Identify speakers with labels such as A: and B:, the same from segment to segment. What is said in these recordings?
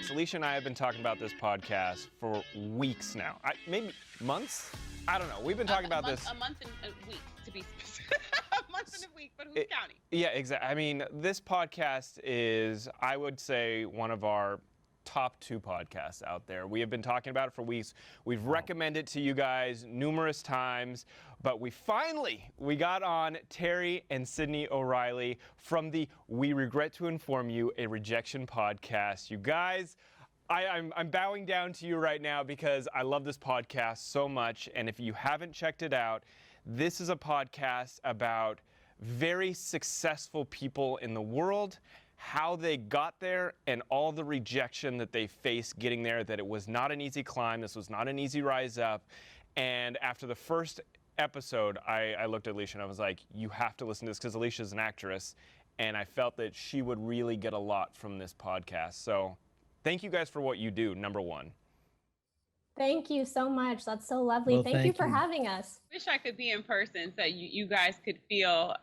A: Alicia and I have been talking about this podcast for weeks now. Maybe months? I don't know. We've been talking about this.
B: A month and a week, to be specific. A month and a week, but who's counting?
A: Yeah, exactly. I mean, this podcast is, I would say, one of our top 2 podcasts out there. We have been talking about it for weeks. We've recommended it to you guys numerous times, but we got on Terry and Sidney O'Reilly from the We Regret to Inform You, a Rejection Podcast. You guys, I'm bowing down to you right now because I love this podcast so much, and if you haven't checked it out, this is a podcast about very successful people in the world, how they got there, and all the rejection that they faced getting there, that it was not an easy climb, this was not an easy rise up. And after the first episode, I looked at Alicia and I was like, you have to listen to this because Alicia's an actress, and I felt that she would really get a lot from this podcast. So thank you guys for what you do, number one.
C: Thank you so much. That's so lovely.
D: Well,
C: thank you for having us.
B: Wish I could be in person so you guys could feel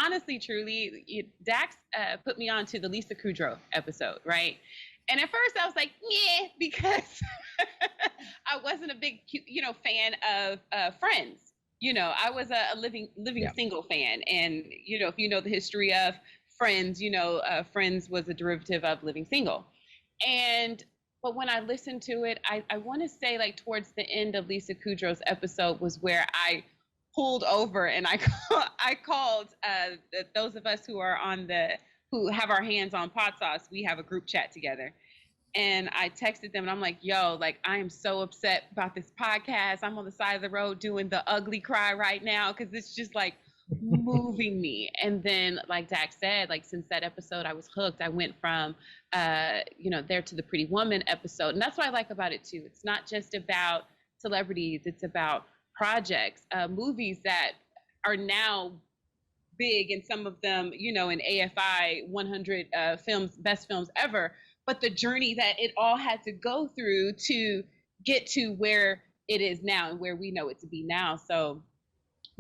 B: honestly, truly, Dax put me on to the Lisa Kudrow episode, right? And at first I was like, yeah, because I wasn't a big, fan of Friends. I was a living single fan. And, if you know the history of Friends, Friends was a derivative of Living Single. But when I listened to it, I want to say like towards the end of Lisa Kudrow's episode was where I pulled over and I called those of us who have our hands on Podsauce. We have a group chat together, and I texted them and I'm like, yo, like I am so upset about this podcast. I'm on the side of the road doing the ugly cry right now because it's just like moving me. And then like Dax said, like since that episode I was hooked. I went from there to the Pretty Woman episode, and that's what I like about it too. It's not just about celebrities, it's about projects, movies that are now big, and some of them, in AFI 100 best films ever, but the journey that it all had to go through to get to where it is now and where we know it to be now. So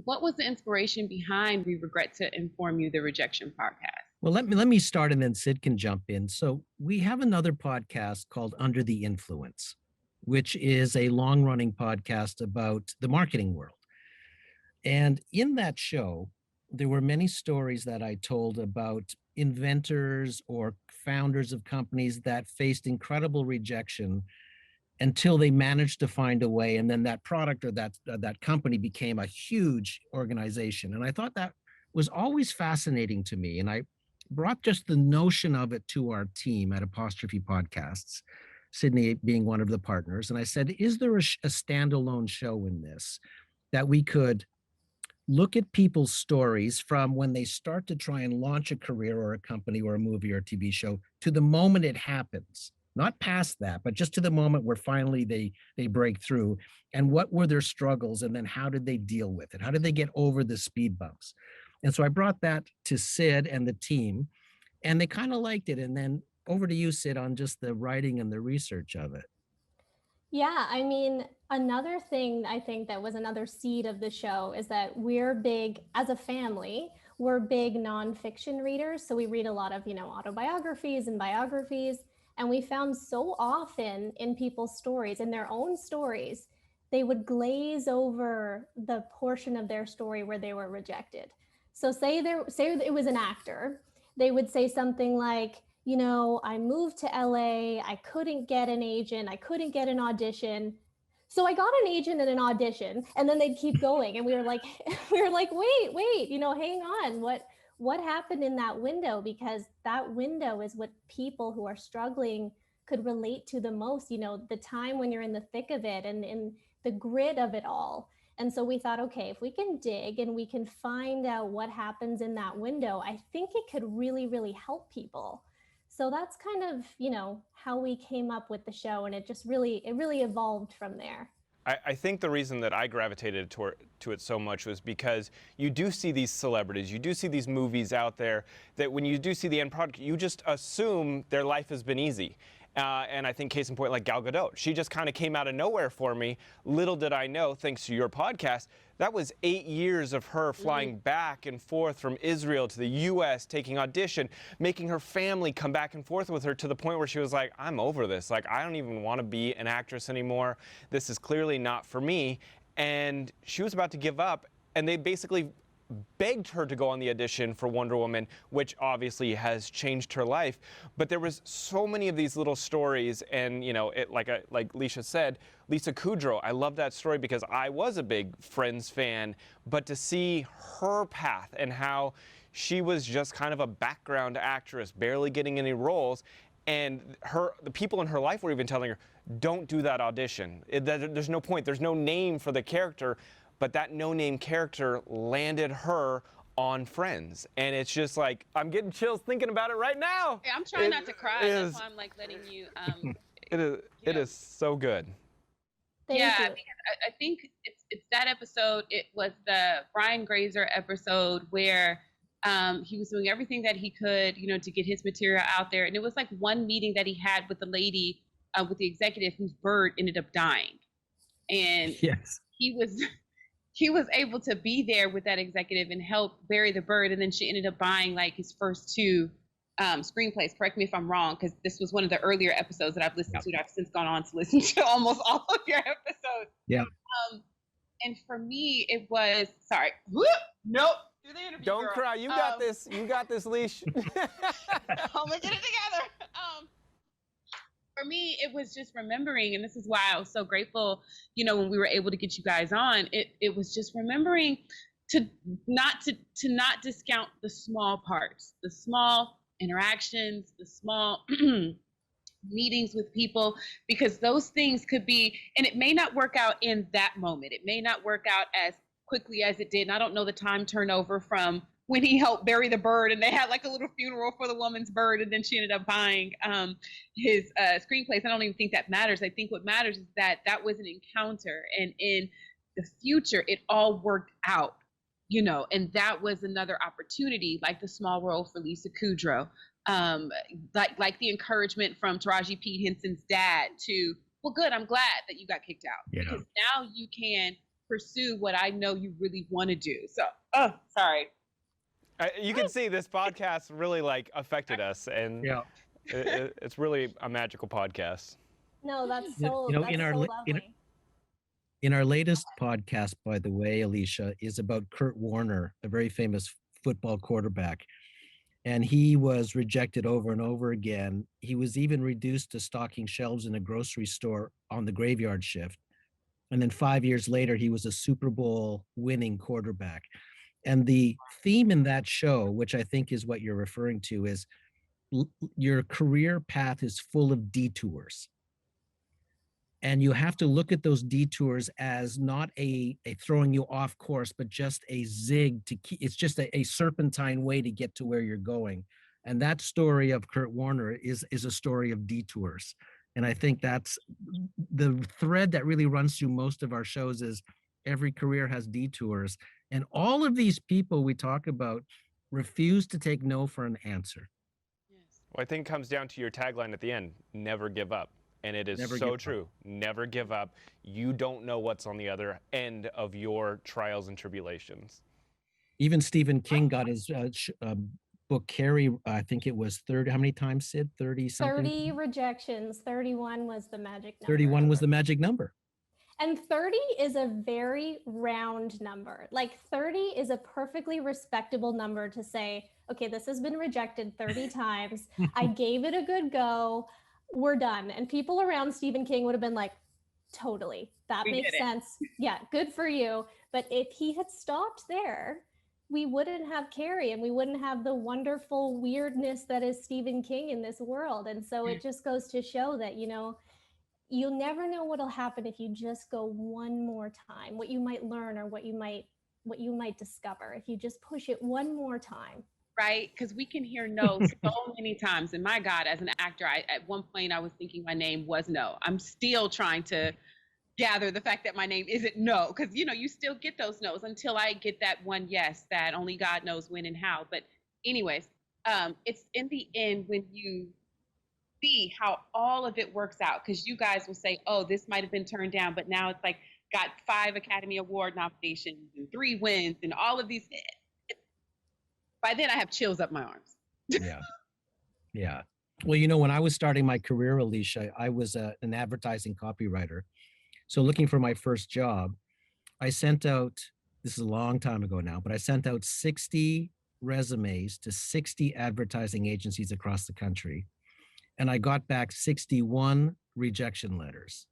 B: what was the inspiration behind We Regret to Inform You, the Rejection Podcast?
D: Well, let me start and then Sid can jump in. So we have another podcast called Under the Influence, which is a long-running podcast about the marketing world. And in that show, there were many stories that I told about inventors or founders of companies that faced incredible rejection until they managed to find a way, and then that product or that company became a huge organization. And I thought that was always fascinating to me. And I brought just the notion of it to our team at Apostrophe Podcasts, Sidney being one of the partners. And I said, is there a standalone show in this that we could look at people's stories from when they start to try and launch a career or a company or a movie or a TV show to the moment it happens, not past that, but just to the moment where finally they break through, and what were their struggles, and then how did they deal with it? How did they get over the speed bumps? And so I brought that to Sid and the team, and they kind of liked it. And then over to you, Sid, on just the writing and the research of it.
C: Yeah, I mean, another thing I think that was another seed of the show is that we're big, as a family, we're big nonfiction readers. So we read a lot of, autobiographies and biographies. And we found so often in people's stories, in their own stories, they would glaze over the portion of their story where they were rejected. So say it was an actor, they would say something like, I moved to LA, I couldn't get an agent, I couldn't get an audition. So I got an agent and an audition, and then they'd keep going. And we were like, wait, hang on. What happened in that window? Because that window is what people who are struggling could relate to the most, the time when you're in the thick of it and in the grit of it all. And so we thought, okay, if we can dig and we can find out what happens in that window, I think it could really, really help people. So that's kind of, how we came up with the show, and it really evolved from there.
A: I think the reason that I gravitated to it so much was because you do see these celebrities, you do see these movies out there that when you do see the end product, you just assume their life has been easy. And I think case in point, like Gal Gadot, she just kind of came out of nowhere for me. Little did I know, thanks to your podcast, that was 8 years of her flying back and forth from Israel to the U.S., taking audition, making her family come back and forth with her to the point where she was like, I'm over this. Like, I don't even want to be an actress anymore. This is clearly not for me. And she was about to give up, and they basically begged her to go on the audition for Wonder Woman, which obviously has changed her life. But there was so many of these little stories, and like Leisha said, Lisa Kudrow, I love that story because I was a big Friends fan, but to see her path and how she was just kind of a background actress, barely getting any roles, and the people in her life were even telling her, don't do that audition. There's no point. There's no name for the character. But that no-name character landed her on Friends. And it's just like, I'm getting chills thinking about it right now.
B: Hey, I'm trying not to cry. That's why I'm like letting you.
A: It is so good.
C: Thank you.
B: I think it's that episode. It was the Brian Grazer episode where he was doing everything that he could, to get his material out there. And it was like one meeting that he had with the lady, with the executive whose bird ended up dying. And
D: yes,
B: he was able to be there with that executive and help bury the bird. And then she ended up buying like his first 2 screenplays. Correct me if I'm wrong, because this was one of the earlier episodes that I've listened to. I've since gone on to listen to almost all of your episodes.
D: Yeah.
B: And for me, it was, sorry. Whoop, nope. Do the interview,
A: Don't
B: girl.
A: cry. You got this. You got this, Leash.
B: I'm gonna get it together. For me, it was just remembering, and this is why I was so grateful, when we were able to get you guys on. It was just remembering to not discount the small parts, the small interactions, the small meetings with people, because those things could be, and it may not work out in that moment. It may not work out as quickly as it did. And I don't know the time turnover from when he helped bury the bird and they had like a little funeral for the woman's bird, and then she ended up buying his screenplays. I don't even think that matters. I think what matters is that was an encounter, and in the future it all worked out, and that was another opportunity, like the small role for Lisa Kudrow, like the encouragement from Taraji P. Henson's dad to, well, good, I'm glad that you got kicked out, because now you can pursue what I know you really want to do. So, sorry.
A: You can see this podcast really affected us, and it's really a magical podcast.
C: No, that's so. That's lovely.
D: In our latest podcast, by the way, Alicia, is about Kurt Warner, a very famous football quarterback, and he was rejected over and over again. He was even reduced to stocking shelves in a grocery store on the graveyard shift, and then 5 years later, he was a Super Bowl winning quarterback. And the theme in that show, which I think is what you're referring to, is your career path is full of detours. And you have to look at those detours as not a throwing you off course, but just a zig to keep. It's just a serpentine way to get to where you're going. And that story of Kurt Warner is a story of detours. And I think that's the thread that really runs through most of our shows is every career has detours. And all of these people we talk about refuse to take no for an answer.
B: Yes.
A: Well, I think it comes down to your tagline at the end, never give up. And it is so true. Never give up. You don't know what's on the other end of your trials and tribulations.
D: Even Stephen King got his book Carrie, I think it was 30, how many times, Sid? 30 something?
C: 30 rejections. 31 was the magic number.
D: 31 was the magic number.
C: And 30 is a very round number. Like 30 is a perfectly respectable number to say, okay, this has been rejected 30 times. I gave it a good go. We're done. And people around Stephen King would have been like, totally, that makes sense. Yeah, good for you. But if he had stopped there, we wouldn't have Carrie, and we wouldn't have the wonderful weirdness that is Stephen King in this world. And so it just goes to show that, you'll never know what'll happen if you just go one more time, what you might learn or what you might discover if you just push it one more time.
B: Right? Because we can hear no so many times. And my God, as an actor, at one point I was thinking my name was no. I'm still trying to gather the fact that my name isn't no, because you still get those no's until I get that one yes that only God knows when and how. But anyways, it's in the end when you see how all of it works out, because you guys will say, oh, this might have been turned down, but now it's like got 5 Academy Award nominations and 3 wins and all of these. By then I have chills up my arms.
D: Yeah. Yeah. Well, you know, when I was starting my career, Alicia, I was an advertising copywriter. So looking for my first job, I sent out, this is a long time ago now, but I sent out 60 resumes to 60 advertising agencies across the country. And I got back 61 rejection letters.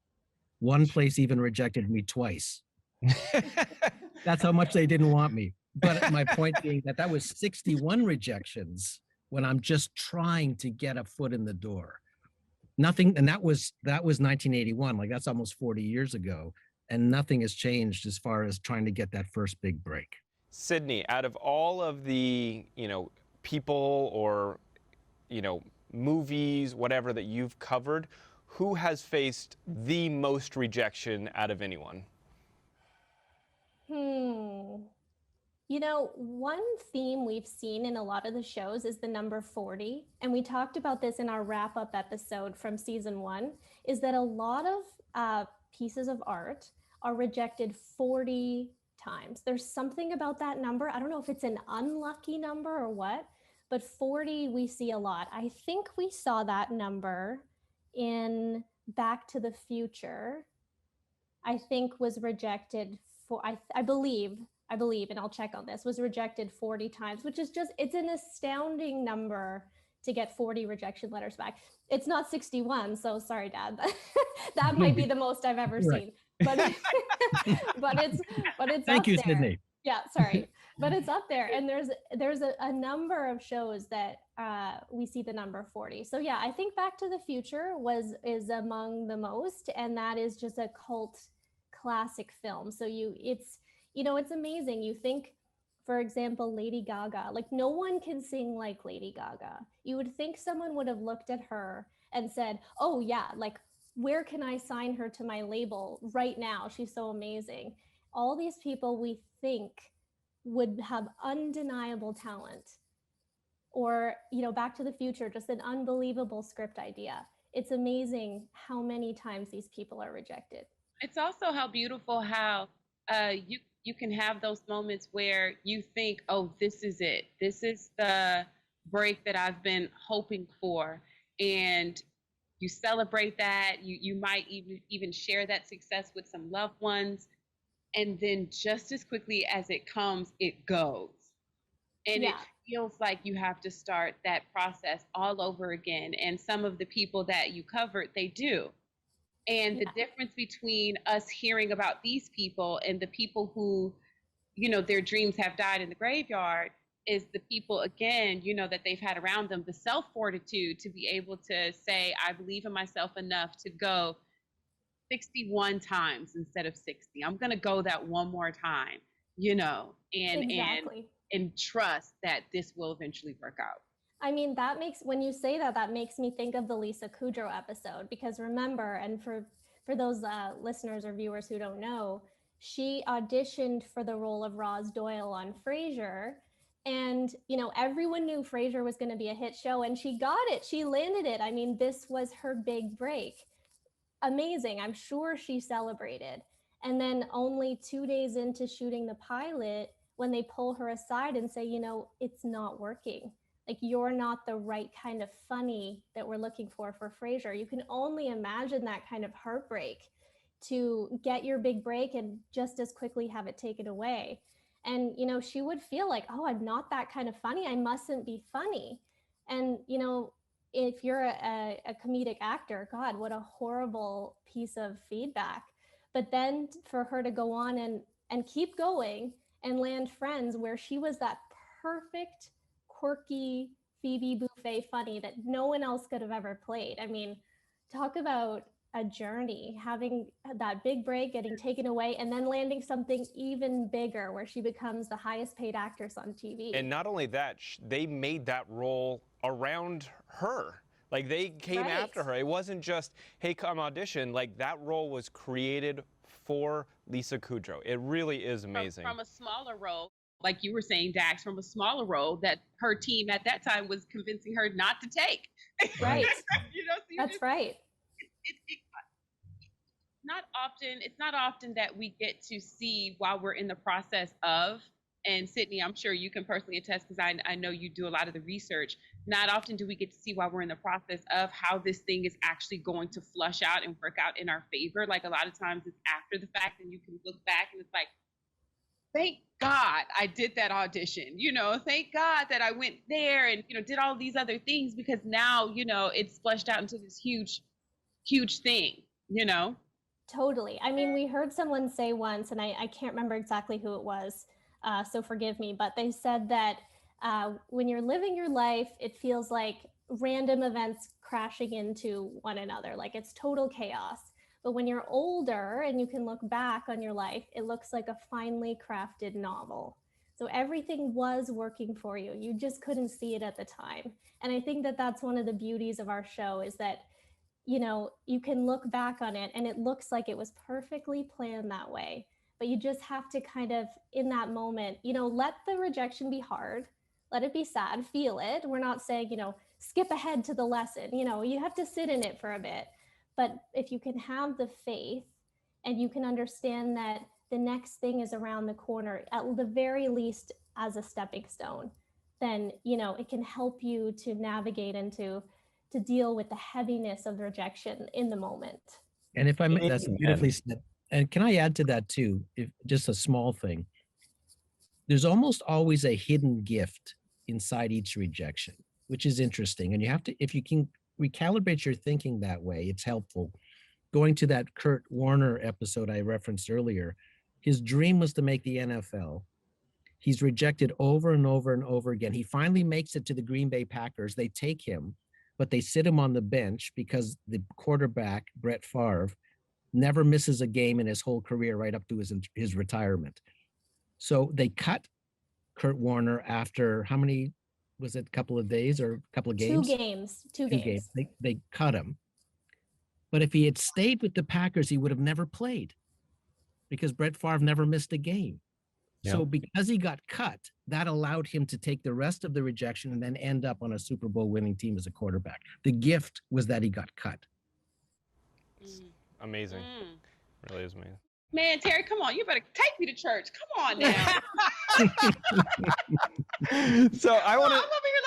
D: One place even rejected me twice. That's how much they didn't want me. But my point being that was 61 rejections when I'm just trying to get a foot in the door. Nothing, and that was 1981, like that's almost 40 years ago, and nothing has changed as far as trying to get that first big break.
A: Sidney, out of all of the, people or, movies, whatever that you've covered, who has faced the most rejection out of anyone?
C: One theme we've seen in a lot of the shows is the number 40. And we talked about this in our wrap-up episode from season 1, is that a lot of pieces of art are rejected 40 times. There's something about that number. I don't know if it's an unlucky number or what, but 40 we see a lot. I think we saw that number in Back to the Future. I think was rejected for, I believe, and I'll check on this, was rejected 40 times, which is just, it's an astounding number to get 40 rejection letters back. It's not 61, so sorry, Dad. That might be the most I've ever seen. But it's
D: Thank you,
C: up there.
D: Sidney.
C: Yeah, sorry. But it's up there. And there's a number of shows that we see the number 40. So yeah, I think Back to the Future is among the most, and that is just a cult classic film. So it's amazing. You think, for example, Lady Gaga, like no one can sing like Lady Gaga. You would think someone would have looked at her and said, oh yeah, like where can I sign her to my label right now? She's so amazing. All these people we think would have undeniable talent, or, Back to the Future, just an unbelievable script idea. It's amazing how many times these people are rejected.
B: It's also how beautiful how you can have those moments where you think, oh, this is it. This is the break that I've been hoping for. And you celebrate that. You might even share that success with some loved ones. And then just as quickly as it comes, it goes. And It feels like you have to start that process all over again. And some of the people that you covered, they do. And the difference between us hearing about these people and the people who, their dreams have died in the graveyard is the people, again, that they've had around them, the self-fortitude to be able to say, I believe in myself enough to go 61 times instead of 60. I'm going to go that one more time, and trust that this will eventually work out.
C: I mean, when you say that makes me think of the Lisa Kudrow episode, because remember, and for those listeners or viewers who don't know, she auditioned for the role of Roz Doyle on Frasier, and, everyone knew Frasier was going to be a hit show, and she got it. She landed it. I mean, this was her big break. Amazing. I'm sure she celebrated. And then only 2 days into shooting the pilot, when they pull her aside and say, it's not working. Like, you're not the right kind of funny that we're looking for Frasier. You can only imagine that kind of heartbreak to get your big break and just as quickly have it taken away. And, she would feel like, oh, I'm not that kind of funny. I mustn't be funny. And, if you're a comedic actor, God, what a horrible piece of feedback. But then for her to go on and keep going and land Friends, where she was that perfect, quirky Phoebe Buffay funny that no one else could have ever played. I mean, talk about a journey, having that big break, getting taken away, and then landing something even bigger where she becomes the highest paid actress on TV.
A: And not only that, they made that role around her. Like, they came after her. It wasn't just, hey, come audition. Like, that role was created for Lisa Kudrow. It really is amazing.
B: From a smaller role, like you were saying, Dax, from a smaller role that her team at that time was convincing her not to take.
C: Right.
B: So
C: That's right.
B: It's not often that we get to see while we're in the process of, and Sidney, I'm sure you can personally attest because I know you do a lot of the research. Not often do we get to see while we're in the process of how this thing is actually going to flush out and work out in our favor. Like a lot of times it's after the fact and you can look back and it's like, thank God I did that audition, thank God that I went there and, did all these other things because now, it's flushed out into this huge, huge thing,
C: Totally. I mean, we heard someone say once, and I can't remember exactly who it was, so forgive me, but they said that when you're living your life, it feels like random events crashing into one another, like it's total chaos. But when you're older and you can look back on your life, it looks like a finely crafted novel. So everything was working for you. You just couldn't see it at the time. And I think that that's one of the beauties of our show is that, you can look back on it and it looks like it was perfectly planned that way. But you just have to kind of, in that moment, let the rejection be hard. Let it be sad, feel it. We're not saying, skip ahead to the lesson. You have to sit in it for a bit. But if you can have the faith and you can understand that the next thing is around the corner, at the very least as a stepping stone, then, it can help you to navigate to deal with the heaviness of the rejection in the moment.
D: And if I may, that's beautifully said. And can I add to that too? If just a small thing, there's almost always a hidden gift inside each rejection, which is interesting. And you have to, if you can recalibrate your thinking that way, it's helpful. Going to that Kurt Warner episode I referenced earlier, his dream was to make the NFL. He's rejected over and over and over again. He finally makes it to the Green Bay Packers. They take him, but they sit him on the bench because the quarterback, Brett Favre, never misses a game in his whole career right up to his retirement. So they cut Kurt Warner after how many, was it a couple of days or a couple of games?
C: Two games.
D: They cut him. But if he had stayed with the Packers, he would have never played because Brett Favre never missed a game. Yeah. So because he got cut, that allowed him to take the rest of the rejection and then end up on a Super Bowl winning team as a quarterback. The gift was that he got cut.
A: Amazing. Really is amazing.
B: Man, Terry, come on. You better take me to church. Come on now.
A: So I want to.
B: I'm over here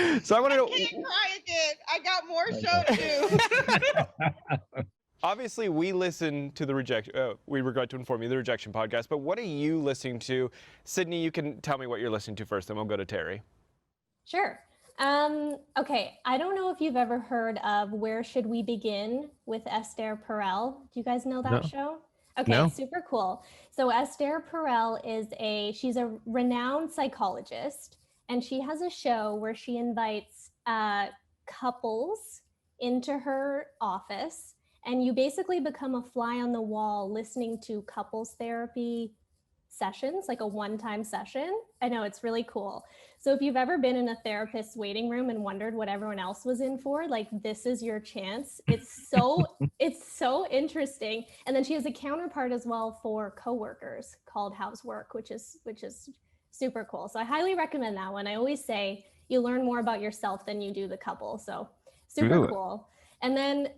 B: like,
A: So I want to.
B: I can't cry again. I got more show to do.
A: Obviously, we listen to the rejection. We regret to inform you, the Rejection Podcast. But what are you listening to? Sydney, you can tell me what you're listening to first, then we'll go to Terry.
C: Sure. Okay. I don't know if you've ever heard of Where Should We Begin with Esther Perel. Do you guys know that show? Okay, no. Super cool. So Esther Perel she's a renowned psychologist, and she has a show where she invites couples into her office, and you basically become a fly on the wall listening to couples therapy sessions, like a one-time session. I know, it's really cool. So if you've ever been in a therapist's waiting room and wondered what everyone else was in for, like, this is your chance. It's so interesting. And then she has a counterpart as well for coworkers called How's Work, which is super cool. So I highly recommend that one. I always say you learn more about yourself than you do the couple. So super cool. And then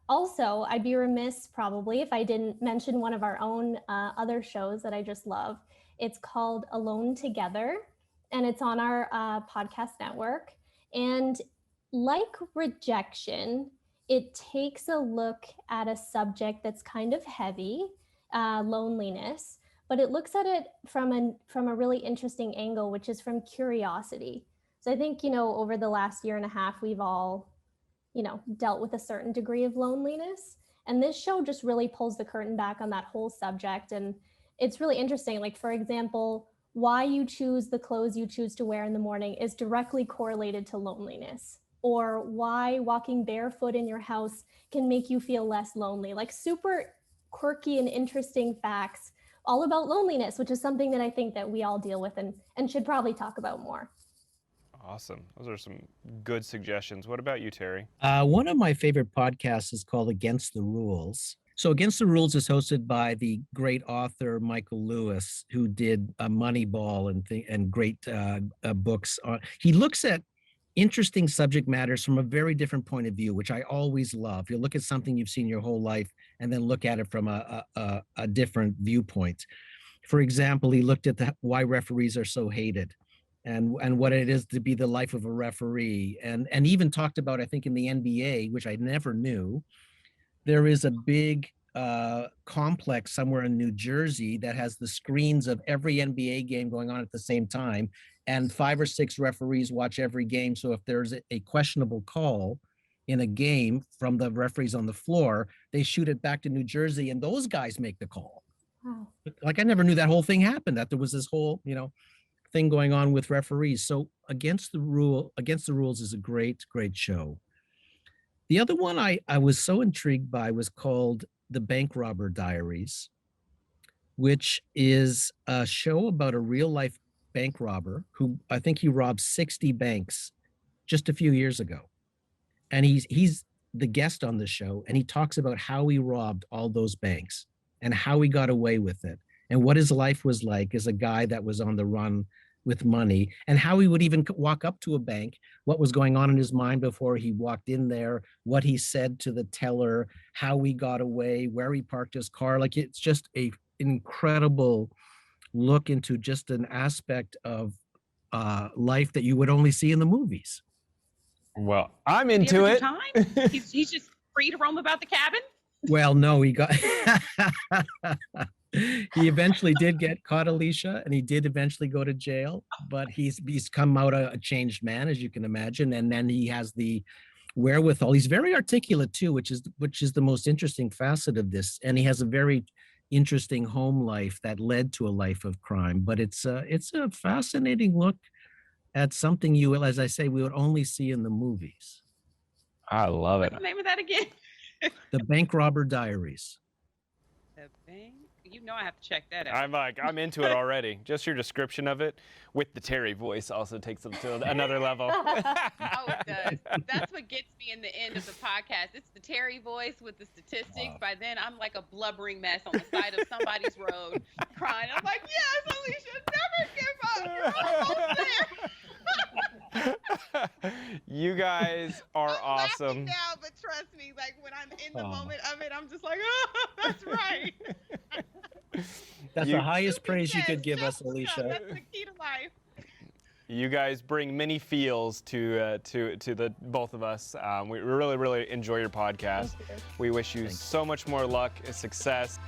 C: also, I'd be remiss probably if I didn't mention one of our own other shows that I just love. It's called Alone Together, and it's on our podcast network. And like Rejection, it takes a look at a subject that's kind of heavy, loneliness, but it looks at it from a really interesting angle, which is from curiosity. So I think, over the last year and a half, we've all dealt with a certain degree of loneliness. And this show just really pulls the curtain back on that whole subject. And it's really interesting. Like, for example, why you choose the clothes you choose to wear in the morning is directly correlated to loneliness, or why walking barefoot in your house can make you feel less lonely. Like, super quirky and interesting facts all about loneliness, which is something that I think that we all deal with and should probably talk about more.
A: Awesome. Those are some good suggestions. What about you, Terry?
D: One of my favorite podcasts is called Against the Rules. So Against the Rules is hosted by the great author Michael Lewis, who did Moneyball and great books. He looks at interesting subject matters from a very different point of view, which I always love. You look at something you've seen your whole life and then look at it from a different viewpoint. For example, he looked at why referees are so hated and what it is to be the life of a referee, and even talked about, I think in the NBA, which I never knew, there is a big complex somewhere in New Jersey that has the screens of every NBA game going on at the same time, and 5 or 6 referees watch every game. So if there's a questionable call in a game from the referees on the floor, they shoot it back to New Jersey and those guys make the call.
C: Wow.
D: Like, I never knew that whole thing happened, that there was this whole, thing going on with referees. So Against the Rules is a great show. The other one I was so intrigued by was called The Bank Robber Diaries, which is a show about a real life bank robber who, I think he robbed 60 banks just a few years ago. And he's the guest on the show, and he talks about how he robbed all those banks and how he got away with it and what his life was like as a guy that was on the run with money, and how he would even walk up to a bank, what was going on in his mind before he walked in there, what he said to the teller, how he got away, where he parked his car. Like, it's just an incredible look into just an aspect of life that you would only see in the movies.
A: Well, I'm into it.
B: Time? He's just free to roam about the cabin?
D: Well, no, he got he eventually did get caught, Alicia, and he did eventually go to jail, but he's come out a changed man, as you can imagine. And then he has the wherewithal. He's very articulate too, which is the most interesting facet of this. And he has a very interesting home life that led to a life of crime. But it's a fascinating look at something as I say, we would only see in the movies.
A: I love it.
B: What's the name of that again?
D: The Bank Robber Diaries.
B: The bank. I have to check that out.
A: I'm into it already. Just your description of it with the Terry voice also takes it to another level.
B: Oh, it does. That's what gets me in the end of the podcast. It's the Terry voice with the statistics. By then, I'm like a blubbering mess on the side of somebody's road, crying. I'm like, yes, Alicia, never give up. You're almost there.
A: You guys are
B: I'm
A: awesome.
B: laughing now, but trust me, like when I'm in the moment of it, I'm just like, oh, that's right.
D: That's the highest praise you could give us, Alicia.
B: That's the key to life.
A: You guys bring many feels to the both of us. We really enjoy your podcast. We wish you so much more luck and success.